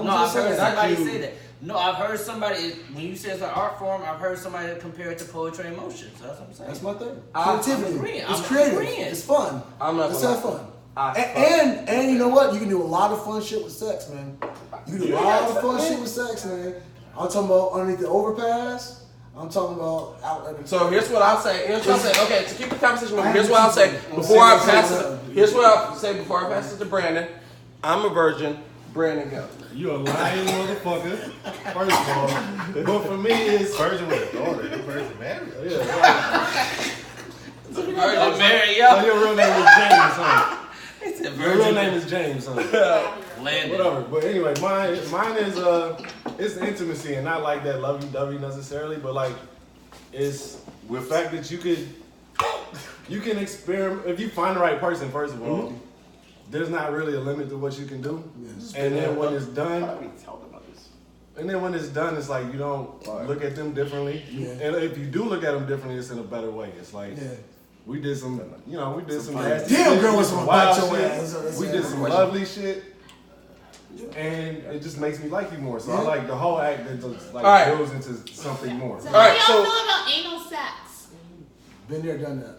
just
heard
saying.
somebody
Not you.
say that. No, I've heard somebody, when you say it's an art form, I've heard somebody compare it to poetry in motion. So that's what I'm saying.
That's my thing.
I'm
Creativity.
agreeing.
It's
I'm
creative.
agreeing.
It's fun.
I'm not
Let's
gonna
have
lie.
fun. And you know what? You can do a lot of fun shit with sex, man. You can do a lot of fun shit with sex, man. I'm talking about underneath the overpass. I'm talking about out.
So here's what I'll say. Okay, to keep the conversation moving, here's what I'll say before I pass it. Here's what I'll say before I pass it to Brandon. I'm a virgin. Brandon, go.
You a lying motherfucker. First of all, but for me it's
Virgin with a daughter. The virgin married.
Virgin Mary,
So
yo.
your real name is James, huh?
It's a
Your real
virgin
name is James, huh?
landed.
Whatever. But anyway, mine is it's the intimacy and not like that lovey-dovey necessarily, but like it's the fact that you can experiment if you find the right person. First of all, there's not really a limit to what you can do. And then when it's done, it's like you don't look at them differently.
Yeah.
And if you do look at them differently, it's in a better way. It's like we did some nasty
Damn,
shit,
girl
we
was
did some
gonna
wild
bite your
shit.
ass.
We did some lovely shit. And it just makes me like you more. So I like the whole act that just like
Alright.
goes into something more.
So
All right,
how do y'all
so-
feel about anal sex?
Been there, done that.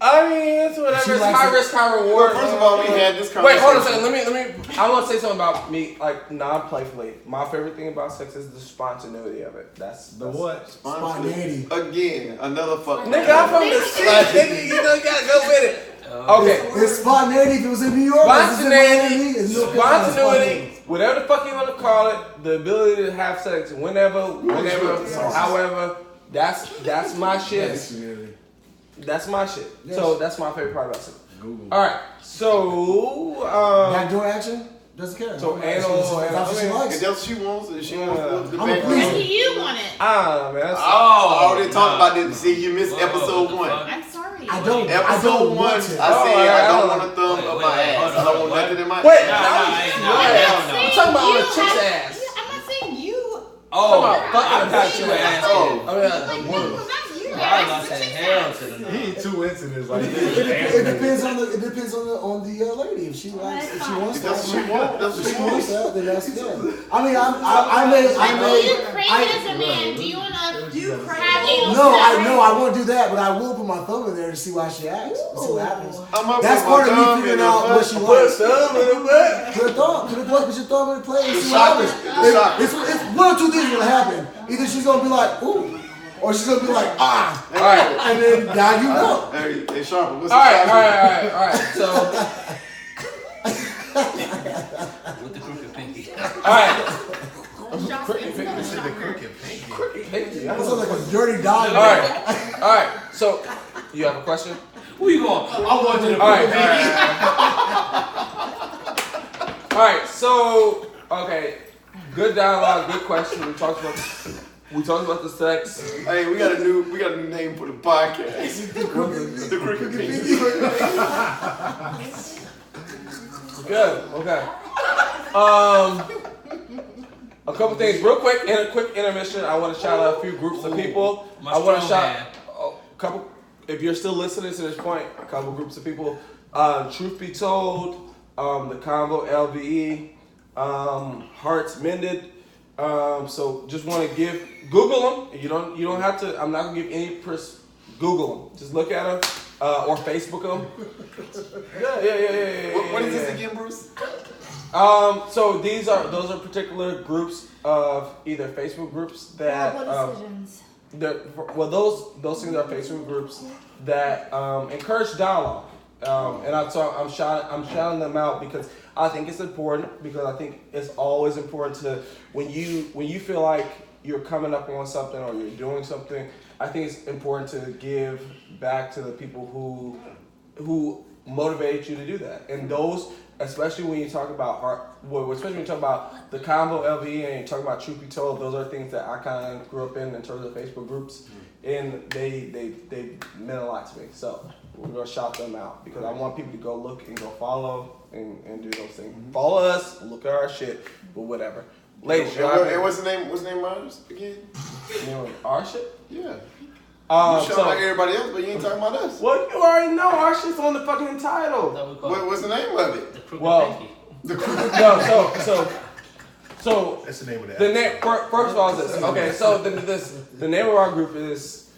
I mean, it's whatever.
She
It's
likes
high
it.
risk, high reward.
First of all, we had this
Wait,
conversation.
hold on a second. Let me. I want to say something about me, like non-playfully. My favorite thing about sex is the spontaneity of it. That's
The what?
Spontaneity.
Again, another fuck.
Nigga, I'm from the city. Nigga, you know you gotta go with it. Okay.
It's spontaneity if it was in New York.
Spontaneity, whatever the fuck you want to call it, the ability to have sex whenever, however, that's my shit. That's my shit.
Yes.
So that's my favorite part about sex.
Google.
All right, so
Backdoor action? Doesn't care.
So
That's
anal,
what she
If
likes.
that's what she wants, if she wants the
I'm a
back.
pleaser.
When do you want it?
I don't know, man.
I already talked about this. See, you missed episode
what the
1.
fuck?
I'm sorry.
I don't
Episode 1,
want
I
to.
said
Oh,
I don't
yeah.
want a thumb up my ass. I don't want nothing in my
Wait,
ass.
I'm talking about on a chick's ass.
Yeah, I'm not saying you.
Oh,
I
thought you were asking.
Oh.
I mean, woman.
Because that's you.
I was saying hell to the no.
He ain't too into this. Like,
It depends on the lady. If she likes, if she wants
That's
that,
what she wants. That's what
if
she
she wants
wants.
that, then that's good. I mean, I may.
You crazy as a man. Do you want to have anal
No, I won't do that, but I will put my thumb in there to see why she acts. See what happens. That's part of me figuring out what she wants.
Put thumb in the butt.
Put your thumb in the plate and see what
Shocker.
happens. It's one or two things gonna happen. Either she's gonna be like, ooh, or she's gonna be like, ah.
All right.
And then now you know.
Hey, Sharper, what's
All
the
right. So,
With the crooked pinky.
all right.
Cricket pinky. This is the cricket pinky.
That sounds like a dirty dog.
All right. So, you have a question?
Where you going? I want you to
All right. So, okay. Good dialogue. Good question. We talked about the sex.
Hey, we got a new name for the podcast. The cricket pinky.
Good. Okay. A couple things, real quick. In a quick intermission, I want to shout out a few groups of people. I want to shout a couple. If you're still listening to this point, a couple groups of people. Truth Be Told, the Convo LVE, Hearts Mended. So just want to Google them. You don't have to. I'm not gonna give any Google them. Just look at them or Facebook them. Yeah.
What is this again, Bruce?
So those are particular groups of either Facebook groups that
decisions.
Those things are Facebook groups that encourage dialogue. And I'm shouting them out because I think it's important, because I think it's always important to when you feel like you're coming up on something or you're doing something, I think it's important to give back to the people who motivate you to do that. And those, especially when you talk about especially when you talk about the Convo LVE and you talk about Truth Be Told, those are things that I kind of grew up in terms of Facebook groups, and they meant a lot to me. So we're gonna shout them out because I want people to go look and go follow and do those things. Follow us, look at our shit, but whatever. Ladies,
And what's the name? What's the name of ours again?
you know our shit?
Yeah. You sound
So,
like everybody else, but you ain't talking about us.
well, you already know our shit's on the fucking title.
What's the name of it?
The crooked
Well,
pinky.
So
That's the name of that.
the name. First of all, is this. Okay, so the name of our group is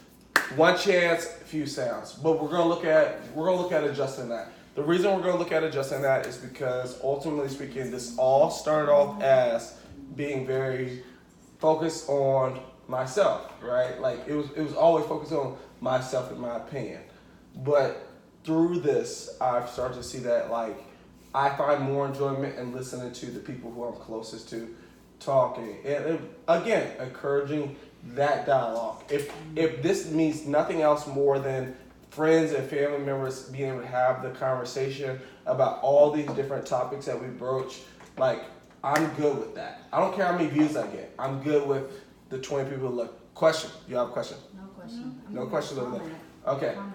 One Chance, Few Sounds. But we're gonna look at adjusting that. The reason we're gonna look at adjusting that is because ultimately speaking, this all started off as being very focused on myself, right? Like it was always focused on myself and my opinion. But through this, I've started to see that like I find more enjoyment in listening to the people who I'm closest to talking, and again, encouraging that dialogue. If this means nothing else more than friends and family members being able to have the conversation about all these different topics that we broach, like I'm good with that. I don't care how many views I get. I'm good with the 20 people who look. Question? You have a question?
No question.
No questions over there.
Comment.
Okay.
Comment.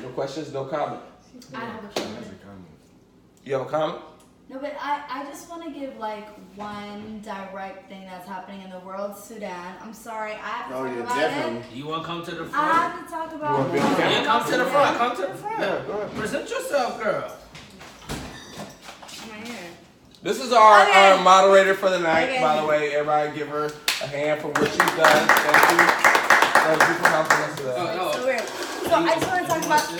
No questions, no comment.
I have a comment.
You have a comment?
No, but I just want to give like one direct thing that's happening in the world, Sudan. I'm sorry, I have to talk about
definitely.
it.
You want to come to the
I
front?
have to talk about it.
Yeah, come to the front. Come to the front.
Yeah, go ahead.
Present yourself, girl.
Right here.
This is our
Okay.
moderator for the night,
Okay.
by the way. Everybody give her a hand for what she's done. Thank you. Thank you for helping us with that.
So weird. So I just want to talk about.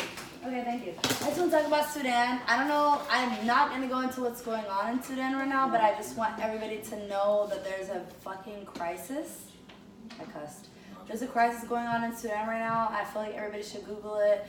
Okay, thank you. I just want to talk about Sudan. I don't know. I'm not gonna go into what's going on in Sudan right now, but I just want everybody to know that there's a fucking crisis. I cussed. There's a crisis going on in Sudan right now. I feel like everybody should Google it.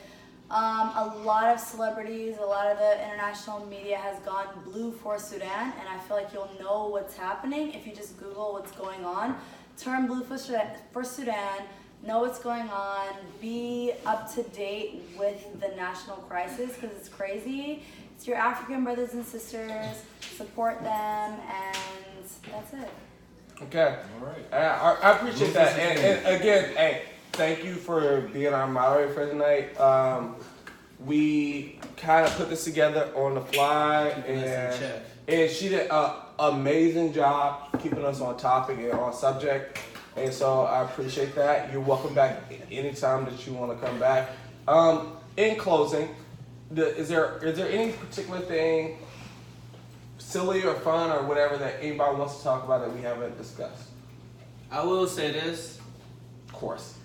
A lot of celebrities, a lot of the international media has gone blue for Sudan, and I feel like you'll know what's happening if you just Google what's going on. Turn blue for Sudan, know what's going on, be up to date with the national crisis because it's crazy. It's your African brothers and sisters, support them, and that's it.
Okay. All right. I appreciate that. And again, hey, thank you for being our moderator for tonight. We kind of put this together on the fly, and she did an amazing job keeping us on topic and on subject. And so I appreciate that. You're welcome back anytime that you want to come back. In closing, is there any particular thing, silly or fun or whatever, that anybody wants to talk about that we haven't discussed?
I will say this.
Of course.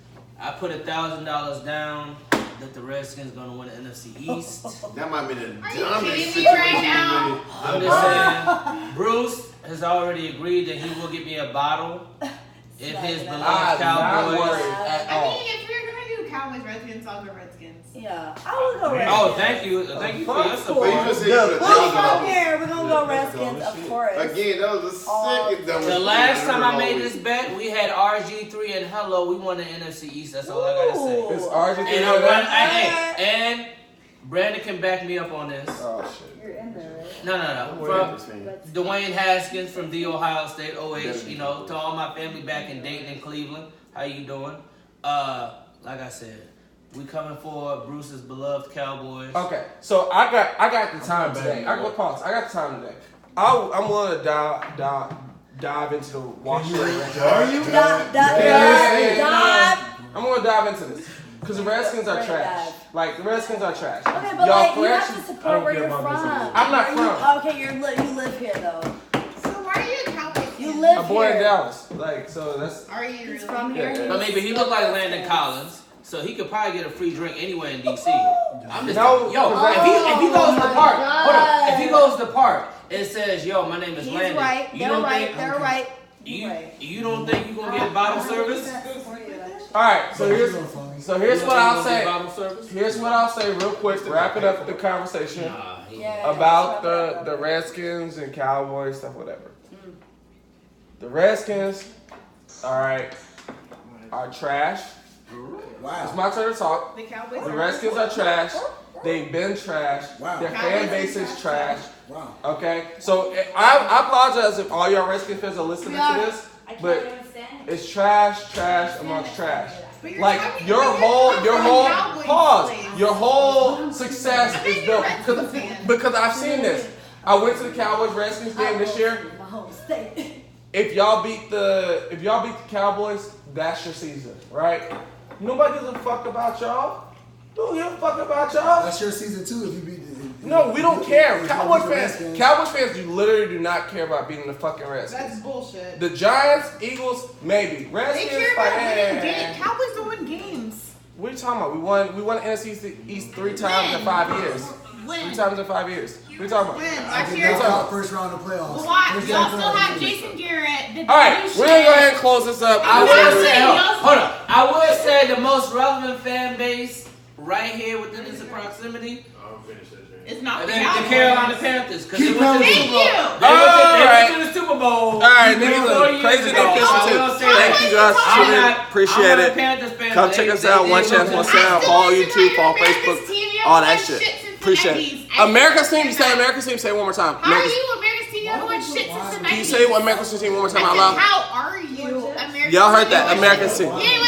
I put $1,000 down that the Redskins gonna win the NFC East.
That might be the
Are you
dumbest
kidding me
situation
right
you
now?
made.
I'm just saying, Bruce has already agreed that he will get me a bottle if his beloved
I'm not
Cowboys.
worried at
I
all.
mean, if you're gonna do Cowboys, Redskins, I'll go Redskins.
Yeah, I would go Redskins.
Oh, thank you for your
But you
support.
just said you would've
We're
taken
from
it.
here. We're gonna go Redskins, of course.
Again, that was the second dumbest
The
thing
last
I've
time
ever
I made
always-
this bet, we had RG3 and Hello. We won the NFC East. That's all I gotta say.
Ooh.
Is RG3
And,
there?
and Brandon can back me up on this.
Oh shit.
You're in there, right?
No.
Redskins
From
fan.
Dwayne Haskins from the Ohio State OH, you know, to all my family back in Dayton and Cleveland. How you doing? Like I said, we coming for Bruce's beloved Cowboys.
Okay, so I got the time today. I got the time today. I'm willing to dive into the Washington Redskins.
Are you?
Dive.
I'm gonna dive into this because the Redskins are
Great
trash.
dive.
Like the Redskins are trash.
Okay, but
Y'all
like you have
correction.
to support where you're from.
I'm not
You-
from.
Okay, you live here though.
So why are you a Cowboys fan?
You live
I'm born in
here.
Dallas. Like so that's.
Are you
He's
really?
from here.
Yeah.
I mean, but he looked like Landon Collins, so he could probably get a free drink anywhere in DC. I'm just
No,
yo.
because
If he goes to the
my
park,
God.
hold up. If he goes to the park, it says, "Yo, my name is
He's
Landon."
right.
You
They're
don't
right.
think
They're right.
you don't think you gonna get bottle service?
all right. So here's what I'll
You
say.
gonna get bottle service?
Here's what I'll say real quick. Wrapping up the conversation
Yeah,
about the Redskins and Cowboys stuff, whatever. The Redskins, all right, are trash. It's
Wow.
my turn to talk.
The Cowboys.
The Redskins are trash. They've been trash.
Wow.
Their fan base is trash.
Wow.
Okay, so I apologize if all y'all Redskins fans are listening to this,
I can't
but
understand.
it's trash amongst trash.
But you're
Like
talking-
your
you're
whole
from Cowboys
pause.
place.
Your whole success
I
is
think you're a
built
Redskins fan.
because I've seen this. I went to the Cowboys Redskins game this year.
My home state.
If y'all beat the Cowboys, that's your season, right? Nobody gives a fuck about y'all. Don't give a fuck about y'all.
That's your season too. If you beat.
No, we don't care.
if you
Cowboys
beat the
fans,
Redskins.
Cowboys fans, you literally do not care about beating the fucking
That's
Redskins.
bullshit.
The Giants, Eagles, maybe.
They
Redskins,
care about winning
like,
games. Cowboys don't win games.
What are you talking about? We won the NFC East 3 times in 5 years. 3 times in 5 years. What are you talking
Win.
about?
Last
Did
year.
not count first round of playoffs.
Well, why?
First
Y'all
round
still
playoffs.
have Jason Garrett. The
All right, we're gonna go ahead and close this up.
I
I'm
would
not
say,
saying
hold up. I would say the most relevant fan base right here within this proximity,
I'm finished that shit.
It's not the
the
Cowboys.
Carolina Panthers, because they
Keep
went to the
going.
Thank
Super Bowl.
you.
They went
Alright.
to the Super Bowl.
All right,
3 or
niggas,
4 years
crazy
ago.
no
I'm
kisses
gonna
too.
say
Thank
that.
you guys for
I'm
tuning in.
not-
Appreciate
I'm not a
it.
Panthers fan,
Come
but
check
they-
us
they
out.
did
One
go
Chance,
to
One
the-
Sound.
I'm still
Follow
listening
YouTube,
to
follow
America's
Facebook,
team. You
all
don't
that
watch
shit.
shit since the
Appreciate
90s.
it.
I
America's
can't
team. You say
stand that.
America's team. Say it one more time.
How are
America's-
you America's team? You don't watch shit since the 90s.
Can you say what America's team one more time
I
out
said,
loud?
how are you America's
Y'all heard that.
team?
America's team.
You didn't